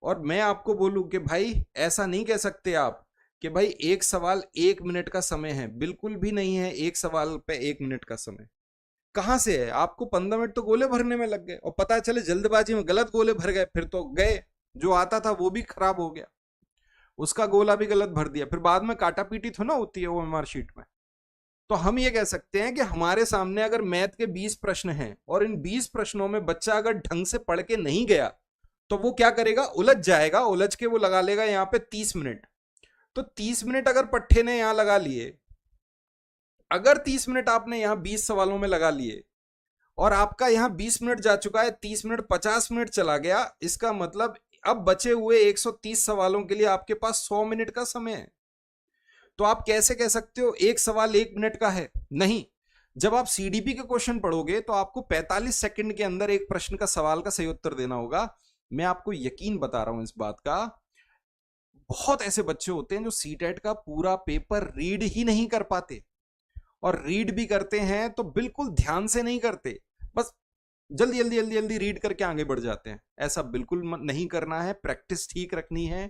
और मैं आपको बोलूं कि भाई ऐसा नहीं कह सकते आप कि भाई एक सवाल 1 मिनट का समय है, बिल्कुल भी नहीं है एक सवाल पे 1 मिनट का समय। कहां से है, आपको 15 मिनट तो गोले भरने में लग गए और पता चले जल्दबाजी में गलत गोले भर गए, फिर तो गए, जो आता था वो भी खराब हो गया, उसका गोला भी गलत भर दिया, फिर बाद में काटा पीटी तो ना होती है वो ओएमआर शीट में। तो हम ये कह सकते हैं कि हमारे सामने अगर मैथ के 20 प्रश्न हैं और इन 20 प्रश्नों में बच्चा अगर ढंग से पढ़ के नहीं गया तो वो क्या करेगा, उलझ जाएगा, उलझ के वो लगा लेगा यहाँ पे 30 मिनट। तो 30 मिनट अगर पट्टे ने यहां लगा लिए, अगर 30 मिनट आपने यहां 20 सवालों में लगा लिए और आपका यहां 20 मिनट जा चुका है, 30 मिनट 50 मिनट चला गया, इसका मतलब अब बचे हुए 130 सवालों के लिए आपके पास 100 मिनट का समय है। तो आप कैसे कह सकते हो एक सवाल 1 मिनट का है, नहीं। जब आप सीडीपी के क्वेश्चन पढ़ोगे तो आपको 45 सेकंड के अंदर एक प्रश्न का सवाल का सही उत्तर देना होगा। मैं आपको यकीन बता रहा हूं इस बात का, बहुत ऐसे बच्चे होते हैं जो सीटेट का पूरा पेपर रीड ही नहीं कर पाते, और रीड भी करते हैं तो बिल्कुल ध्यान से नहीं करते, बस जल्दी जल्दी जल्दी जल्दी रीड करके आगे बढ़ जाते हैं। ऐसा बिल्कुल नहीं करना है, प्रैक्टिस ठीक रखनी है,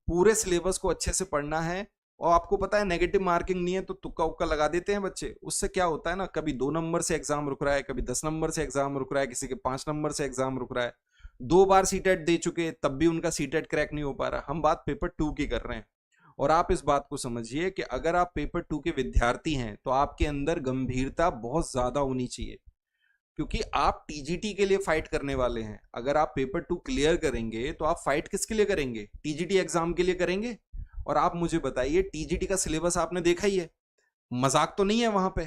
पूरे सिलेबस को अच्छे से पढ़ना है। और आपको पता है नेगेटिव मार्किंग नहीं है तो तुक्का उक्का लगा देते हैं बच्चे, उससे क्या होता है ना, कभी 2 नंबर से एग्जाम रुक रहा है, कभी 10 नंबर से एग्जाम रुक रहा है, किसी के 5 नंबर से एग्जाम रुक रहा है। 2 बार सीटेट दे चुके तब भी उनका सीटेट क्रैक नहीं हो पा रहा। हम बात पेपर 2 की कर रहे हैं, और आप इस बात को समझिए कि अगर आप पेपर 2 के विद्यार्थी हैं तो आपके अंदर गंभीरता बहुत ज्यादा होनी चाहिए, क्योंकि आप टीजीटी के लिए फाइट करने वाले हैं। अगर आप पेपर 2 क्लियर करेंगे तो आप फाइट किसके लिए करेंगे, टीजीटी एग्जाम के लिए करेंगे। और आप मुझे बताइए टीजीटी का सिलेबस आपने देखा ही है, मजाक तो नहीं है वहां पे।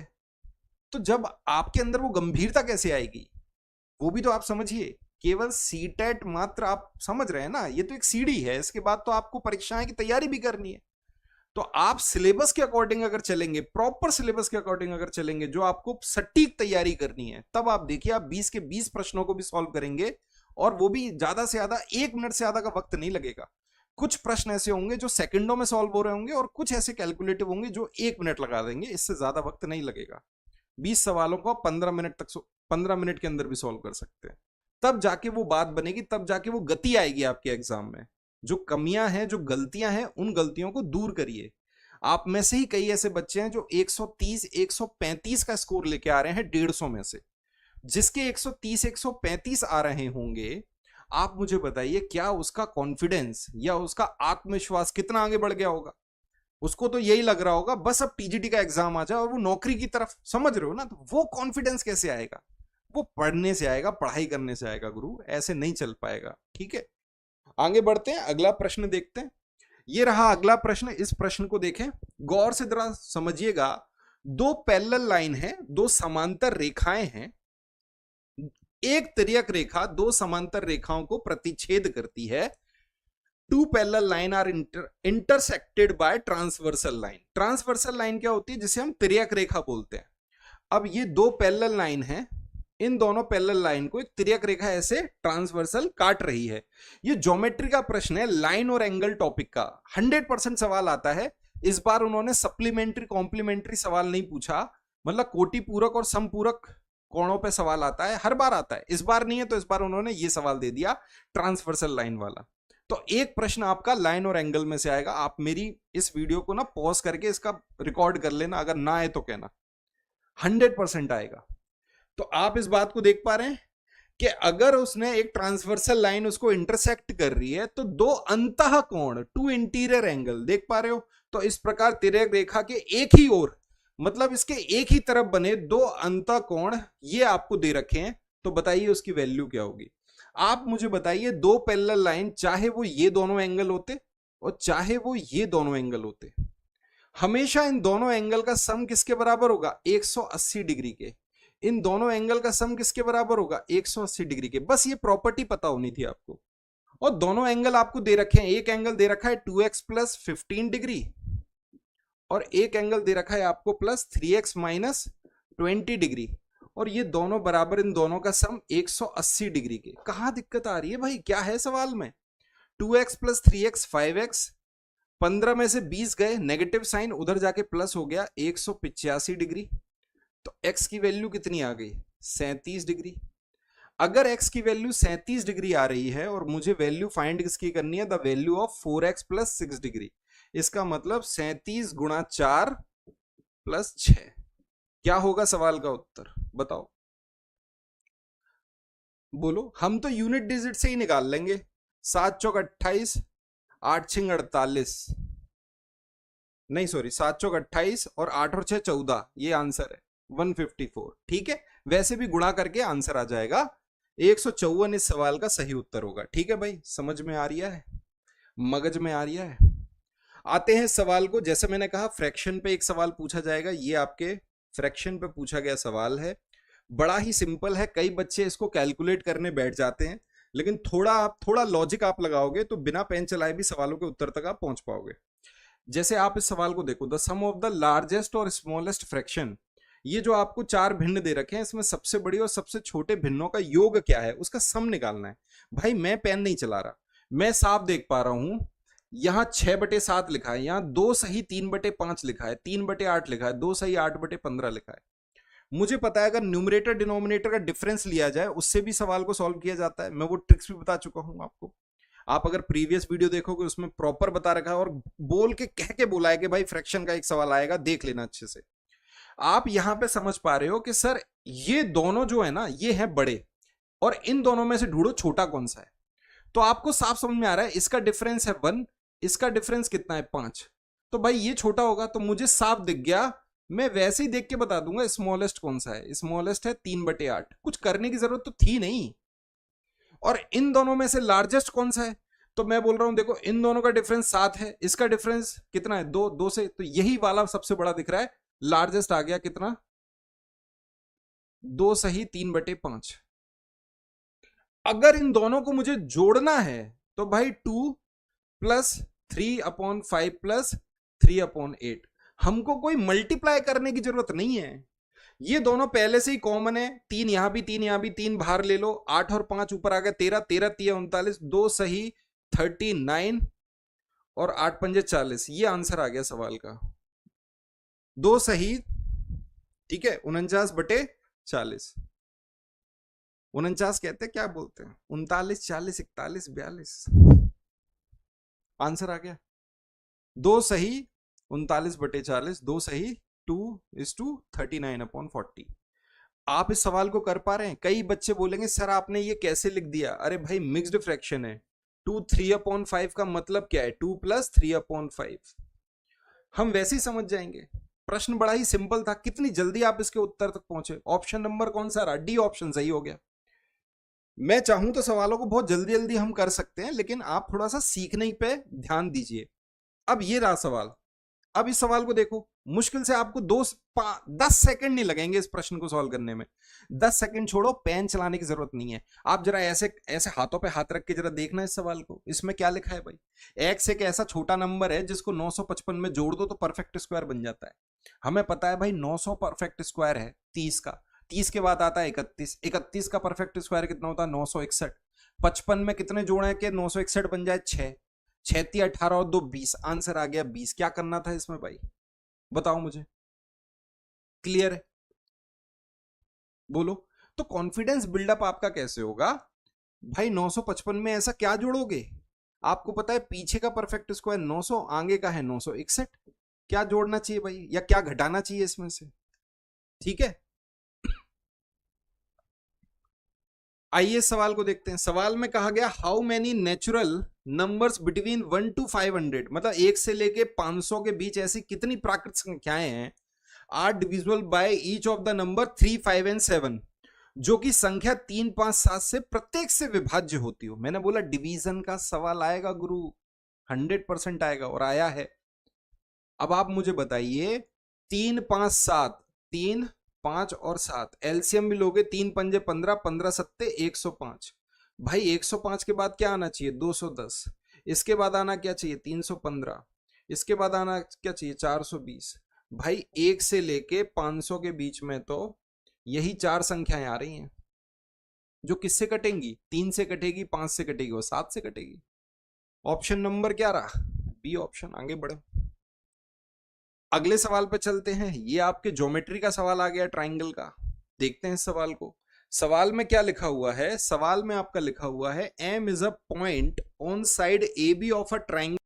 तो जब आपके अंदर वो गंभीरता कैसे आएगी, वो भी तो आप समझिए। केवल सीटेट मात्र आप समझ रहे हैं ना, ये तो एक सीढ़ी है, इसके बाद तो आपको परीक्षाएं की तैयारी भी करनी है। तो आप सिलेबस के अकॉर्डिंग अगर चलेंगे, प्रॉपर सिलेबस के अकॉर्डिंग अगर चलेंगे, जो आपको सटीक तैयारी करनी है, तब आप देखिए आप 20 के 20 प्रश्नों को भी सॉल्व करेंगे, और वो भी ज्यादा से ज्यादा 1 मिनट से ज्यादा का वक्त नहीं लगेगा। कुछ प्रश्न ऐसे होंगे जो सेकंडों में सॉल्व हो रहे होंगे, और कुछ ऐसे कैलकुलेटिव होंगे जो 1 मिनट लगा देंगे, इससे ज्यादा वक्त नहीं लगेगा। 20 सवालों को 15 मिनट के अंदर भी सॉल्व कर सकते हैं। तब जाके वो बात बनेगी, तब जाके वो गति आएगी आपके एग्जाम में। जो कमियां हैं, जो गलतियां हैं, उन गलतियों को दूर करिए। आप में से ही कई ऐसे बच्चे हैं जो 130 135 का स्कोर लेके आ रहे हैं 150 में से। जिसके 130 135 आ रहे होंगे, आप मुझे बताइए क्या उसका कॉन्फिडेंस या उसका आत्मविश्वास कितना आगे बढ़ गया होगा। उसको तो यही लग रहा होगा बस अब टीजीटी का एग्जाम आ जाए और वो नौकरी की तरफ, समझ रहे हो ना। तो वो कॉन्फिडेंस कैसे आएगा? वो पढ़ने से आएगा, पढ़ाई करने से आएगा गुरु, ऐसे नहीं चल पाएगा। ठीक है, आगे बढ़ते हैं, अगला प्रश्न देखते हैं। ये रहा अगला प्रश्न। इस प्रश्न को देखें, गौर से जरा समझिएगा। दो पैरेलल लाइन है, दो समांतर रेखाएं हैं। एक तिर्यक रेखा दो समांतर रेखाओं को प्रतिच्छेद करती है। Two parallel line are intersected by transversal line. Transversal line क्या होती है? जिसे हम तिर्यक रेखा बोलते हैं। अब ये दो पैरेलल लाइन है, इन दोनों पैरेलल लाइन को एक तिर्यक रेखा ऐसे ट्रांसवर्सल काट रही है। ये ज्योमेट्री का प्रश्न है, लाइन और एंगल टॉपिक का 100% सवाल आता है। इस बार उन्होंने सप्लीमेंट्री कॉम्प्लीमेंट्री सवाल नहीं पूछा, मतलब कोटि पूरक और समपूरक कोणों पे सवाल आता है, हर बार आता है। इस बार नहीं है, तो इस बार उन्होंने ये सवाल दे दिया ट्रांसवर्सल लाइन वाला। तो एक प्रश्न आपका लाइन और एंगल में से आएगा। आप मेरी इस वीडियो को ना पॉज करके इसका रिकॉर्ड कर लेना, अगर ना आए तो कहना। 100% आएगा। तो आप इस बात को देख पा रहे हैं कि अगर उसने एक ट्रांसवर्सल लाइन उसको इंटरसेक्ट कर रही है, तो दो अंतः कोण, टू इंटीरियर एंगल, देख पा रहे हो। तो इस प्रकार तिर्यक रेखा के एक ही ओर, मतलब इसके एक ही तरफ बने दो अंतः कोण ये आपको दे रखे हैं। तो बताइए उसकी वैल्यू क्या होगी। आप मुझे बताइए, दो पैरेलल लाइन, चाहे वो ये दोनों एंगल होते और चाहे वो ये दोनों एंगल होते, हमेशा इन दोनों एंगल का सम किसके बराबर होगा? 180 डिग्री के। इन दोनों एंगल का सम किसके बराबर होगा? 180 डिग्री के। बस ये प्रॉपर्टी पता होनी थी आपको। और दोनों एंगल आपको दे रखे हैं। एक एंगल दे रखा है 2x प्लस 15 डिग्री, और एक एंगल दे रखा है आपको प्लस 3x माइनस 20 डिग्री, और ये दोनों बराबर, इन दोनों का सम 180 डिग्री के। कहां दिक्कत आ रही है भाई? क्या है सवाल में? 2x प्लस 3x 5x, 15 में से 20 गए, नेगेटिव साइन उधर जाके प्लस हो गया 185 डिग्री। तो x की वैल्यू कितनी आ गई? 37 डिग्री। अगर x की वैल्यू 37 डिग्री आ रही है और मुझे वैल्यू फाइंड किसकी करनी है? The value of 4x plus 6 degree. इसका मतलब 37 गुणा 4 प्लस 6। क्या होगा सवाल का उत्तर? बताओ, बोलो। हम तो यूनिट डिजिट से ही निकाल लेंगे। 7 चौक 28, 8 छिंग 48, नहीं सॉरी, 7 चौक 28 और 8 और 6 14, ये आंसर है 154। ठीक है, वैसे भी गुणा करके आंसर आ जाएगा 154। इस सवाल का सही उत्तर होगा। ठीक है भाई, समझ में आ रही है, मगज में आ रही है। आते हैं सवाल को। जैसे मैंने कहा, फ्रैक्शन पे एक सवाल पूछा जाएगा। ये आपके फ्रैक्शन पे पूछा गया सवाल है। बड़ा ही सिंपल है। कई बच्चे इसको कैलकुलेट करने बैठ जाते हैं, लेकिन थोड़ा लॉजिक आप लगाओगे तो बिना पेन चलाए भी सवालों के उत्तर तक आप पहुंच पाओगे। जैसे आप इस सवाल को देखो, the sum of the largest और स्मॉलेस्ट फ्रैक्शन। ये जो आपको 4 भिन्न दे रखे हैं, इसमें सबसे बड़ी और सबसे छोटे भिन्नों का योग क्या है, उसका सम निकालना है। भाई मैं पेन नहीं चला रहा, मैं साफ देख पा रहा हूं। यहाँ 6/7 लिखा है, यहाँ 2 सही 3/5 लिखा है, 3/8 लिखा है, 2 सही 8/15 लिखा है। मुझे पता है अगर न्यूमरेटर डिनोमिनेटर का डिफरेंस लिया जाए, उससे भी सवाल को सॉल्व किया जाता है। मैं वो ट्रिक्स भी बता चुका हूं आपको। आप अगर प्रीवियस वीडियो देखोगे, उसमें प्रॉपर बता रखा है और बोल के कह के बोला है कि भाई फ्रैक्शन का एक सवाल आएगा, देख लेना अच्छे से। आप यहां पे समझ पा रहे हो कि सर ये दोनों जो है ना, ये है बड़े, और इन दोनों में से ढूंढो छोटा कौन सा है। तो आपको साफ समझ में आ रहा है, इसका डिफरेंस है 1, इसका डिफरेंस कितना है 5। तो भाई ये छोटा होगा, तो मुझे साफ दिख गया। मैं वैसे ही देख के बता दूंगा स्मॉलेस्ट कौन सा है। स्मॉलेस्ट है 3/8। कुछ करने की जरूरत तो थी नहीं। और इन दोनों में से लार्जेस्ट कौन सा है? तो मैं बोल रहा हूं, देखो इन दोनों का डिफरेंस 7 है, इसका डिफरेंस कितना है? 2 से, तो यही वाला सबसे बड़ा दिख रहा है। लार्जेस्ट आ गया कितना? 2 सही 3/5। अगर इन दोनों को मुझे जोड़ना है तो भाई 2 प्लस 3/5 प्लस 3/8। हमको कोई मल्टीप्लाई करने की जरूरत नहीं है, ये दोनों पहले से ही कॉमन है। 3 यहां भी 3 यहां भी 3 बाहर ले लो, 8 और 5 ऊपर आ गया 13, 13 3 39, 2 सही 39 और 8 पंजे 40। ये आंसर आ गया सवाल का, 2 सही, ठीक है, 49/40। 49 कहते हैं, क्या बोलते हैं, 39 40 41 42, आंसर आ गया 2 सही 39/40, 2 सही 2:39/40। आप इस सवाल को कर पा रहे हैं? कई बच्चे बोलेंगे सर आपने ये कैसे लिख दिया? अरे भाई मिक्स्ड फ्रैक्शन है, 2 3/5 का मतलब क्या है, 2 + 3/5। हम वैसे ही समझ जाएंगे। प्रश्न बड़ा ही सिंपल था, कितनी जल्दी आप इसके उत्तर तक पहुंचे। ऑप्शन नंबर कौन सा रहा? डी ऑप्शन सही हो गया। मैं चाहूं तो सवालों को बहुत जल्दी जल्दी हम कर सकते हैं, लेकिन आप थोड़ा सा सीखने पे ध्यान दीजिए। अब ये रहा सवाल। अब इस सवाल को देखो, मुश्किल से आपको 10 सेकंड नहीं लगेंगे इस प्रश्न को सॉल्व करने में। 10 सेकंड छोड़ो, पेन चलाने की जरूरत नहीं है। आप जरा ऐसे ऐसे हाथों पे हाथ रख के जरा देखना इस सवाल को। इसमें क्या लिखा है भाई? एक्स एक ऐसा छोटा नंबर है जिसको 955 में जोड़ दो तो परफेक्ट स्क्वायर बन जाता है। हमें पता है भाई 900 परफेक्ट स्क्वायर है 30 का। 30 के बाद आता है 31। 31 का परफेक्ट स्क्वायर कितना होता है? 961। 55 में कितने जोड़े के 961 बन जाए? 6। 6 × 18 और 2 20। आंसर आ गया 20। क्या करना था इसमें भाई, बताओ मुझे। क्लियर है? बोलो। तो कॉन्फिडेंस बिल्डअप आपका कैसे होगा भाई? 955 में ऐसा क्या जोड़ोगे? आपको पता है पीछे का परफेक्ट स्क्वायर 900, आगे का है 961। क्या जोड़ना चाहिए भाई, या क्या घटाना चाहिए इसमें से? ठीक है, आइए सवाल को देखते हैं। सवाल में कहा गया how many natural numbers between 1 to 500, मतलब 1 से लेके 500 के बीच ऐसी कितनी प्राकृतिक संख्याएं हैं are divisible by each of the number 3 5 and 7, जो कि संख्या 3 5 7 से प्रत्येक से विभाज्य होती हो। मैंने बोला डिवीजन का सवाल आएगा गुरु, 100% आएगा, और आया है। अब आप मुझे बताइए 3 5 7, 3 5 और 7 एलसीएम भी लोगे, 3 पंजे 15, 15 सत्ते 105। भाई 105 के बाद क्या आना चाहिए? 210। इसके बाद आना क्या चाहिए? 315। इसके बाद आना क्या चाहिए? 420। भाई 1 से लेके 500 के बीच में तो यही 4 संख्याएं आ रही हैं, जो किससे कटेंगी? 3 से कटेगी, 5 से कटेगी और 7 से कटेगी। ऑप्शन नंबर क्या रहा? B option. आगे बढ़ो, अगले सवाल पे चलते हैं। ये आपके ज्योमेट्री का सवाल आ गया, ट्राइंगल का। देखते हैं सवाल को। सवाल में क्या लिखा हुआ है? सवाल में आपका लिखा हुआ है M is a point on side A B of a triangle